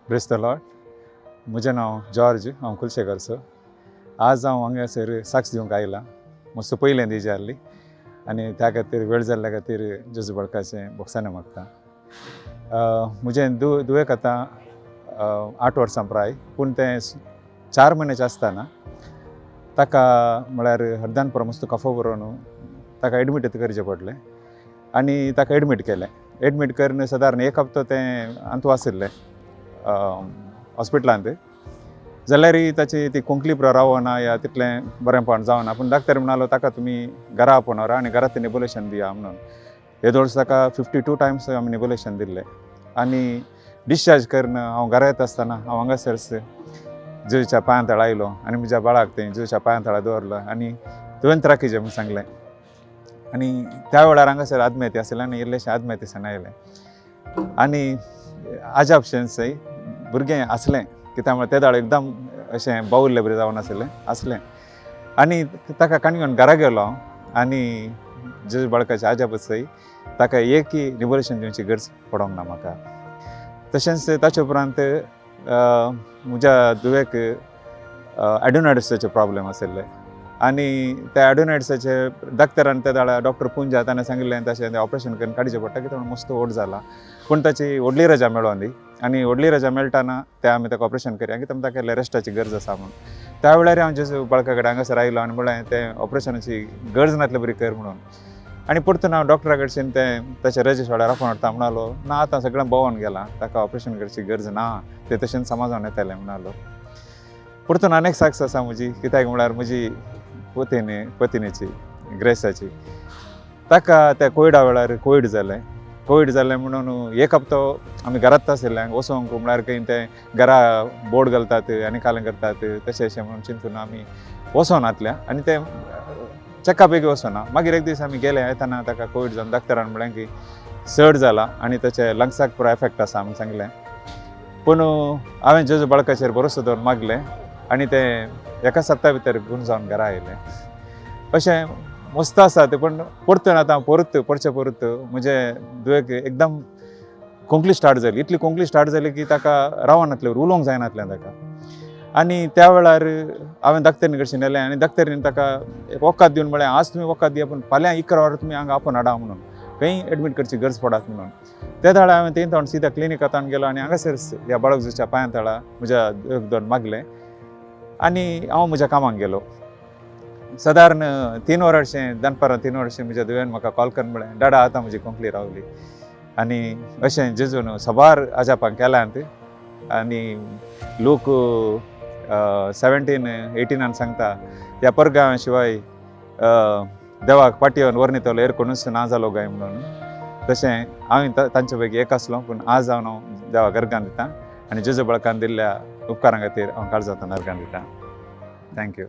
Praise the Lord. म्हजें नांव George. हांव कुलशेकरचो. आज हांव हांगासर साक्ष दिवंक आयला. मातसो पयलें दिवची आहली आनी त्या खातीर वेळ जाल्ल्या खातीर जेजू बाळकाचें भोगसाणें मागता. म्हजें दुयेक आतां 8 वर्सां प्राय, पूण तें 4 म्हयन्याचें आसतना ताका म्हळ्यार हृदयान परमस्तो कफो बरो न्हू, ताका एडमीट करचें पडलें आनी ताका एडमीट केलें. एडमीट करून सादारण 1 हप्तो तें अंत वासिल्लें हॉस्पिटलांत. जाल्यार ताची ती कोंकली पुरो रावना या तितलें बरेंपण जावना. पूण डाक्टर म्हणालो ताका तुमी घरा आपोवन व्हरा आनी घरा नेबुलेशन दिया म्हणून. हे दोळस ताका 52 टायम्स आमी नेबुलेशन दिल्लें आनी डिस्चार्ज करून हांव घरा येता आसतना हांव हांगासर जेजूच्या पांया तळा आयलो आनी म्हज्या बाळाक तें जेजूच्या पांया तळा दवरलो आनी तुवें राखीचें म्हूण सांगलें. आनी त्या वेळार हांगासर आदमेती आसलें आनी इल्लेशें आदमेती दिसान आयलें आनी आजा भशेन भुरगें आसलें, कित्याक म्हळ्यार ते दाळ एकदम अशें बावुरलें बरें जावन आसलें आनी ताका काणी घेवन घरा गेलो हांव आनी जेजू बाळकाच्या आजा बसय ताका एकय नेबुलेशन दिवची गरज पडोंक ना म्हाका. तशेंच ताचे उपरांत म्हज्या दुयेक एडोनायटिसाचे प्रॉब्लेम आशिल्ले आनी त्या एडोनायटिसाचे डाक्टरान त्या दाळा डॉक्टर पुंजा ताणें सांगिल्लें तशें तें ऑपरेशन करून काडचें पडटा, कित्याक मस्त ओड जाला. पूण ताची व्हडली रजा मेळोन दी आनी व्हडली रजा मेळटाना तें आमी ताका ऑपरेशन करया, कित्याक ताका रेस्टाची गरज आसा म्हणून. त्या वेळार हांव जेजू बाळका कडेन हांगासर आयलो आनी म्हळें तें ऑपरेशनाची गरज नासली बरी कर म्हणून. आनी परतून हांव डॉक्टरा कडच्यान तें ताच्या रजे सोड्यार राखून हाडटा म्हणालो. ना आतां सगळें भोंवोन गेलां, ताका ऑपरेशन करची गरज ना, तें तशें समाजावन येतालें म्हणालो. परतून आनीक साक्ष आसा म्हजी, कित्याक म्हळ्यार म्हजी पत्नीची ग्रेसाची ताका त्या कोविडा वेळार कोवीड जालें म्हणून 1 हप्तो आमी घरांत आशिल्ले. वसोंक म्हळ्यार खंय ते घरा बोर्ड घालतात आनी कालें करतात तशें म्हणून चिंतून आमी वचोन आतल्या आनी ते चॅकअपेक वचना. मागीर एक दीस आमी गेले येताना ताका कोवीड जावन डाक्टरान म्हळें की चड जाला आनी ताचे लंग्साक पुरो एफेक्ट आसा म्हणून सांगलें. पूण हांवें जेजू बाळकाचेर भरोसो दवरून मागलें आनी तें 1 सप्ता भितर गूण जावन घरा आयलें. अशें मस्त आसा तें. पूण परतून आतां परचे म्हजे दुयेक एकदम कोंकली स्टार्ट जाली. इतली कोंकली स्टार्ट जाली की ताका रावनासलें, उलोवंक जायनासलें ताका. आनी त्या वेळार हांवें दाक्तरीन कडच्यान नेलें आनी दाक्तरीन ताका एक वखद दिवन म्हळें आज तुमी वखद दिया पूण फाल्यां 11 वरां तुमी हांगा आपोवन हाडा म्हणून, खंय एडमीट करची गरज पडात म्हणून. त्या दाळा हांवें तें थावन सिदा क्लिनिकांत गेलो आनी हांगासर ह्या बाळक जेजूच्या पांया तळा म्हज्या दुयेक दोन मागलें आनी हांव म्हज्या कामाक गेलो. सादारण 3 वरांचें दनपारां 3 वरांचें म्हज्या दुयेन म्हाका कॉल करून म्हळें डाडा आतां म्हजी कोंकली रावली आनी अशें जेजून सबार आजापाक केल्यांत. आनी लोक 17-18 सांगता ह्या परगांवा शिवाय देवाक पाटयेवन वर्णितलो एर कोणूच ना जालो गाय म्हणून. तशें हांवें तांचे पैकी एक आसलो, पूण आज हांव देवाक अर्गां दितां आनी जेजू बाळकान दिल्ल्या उपकारां खातीर हांव काळजांतल्यान अर्गां दितां. थँक्यू.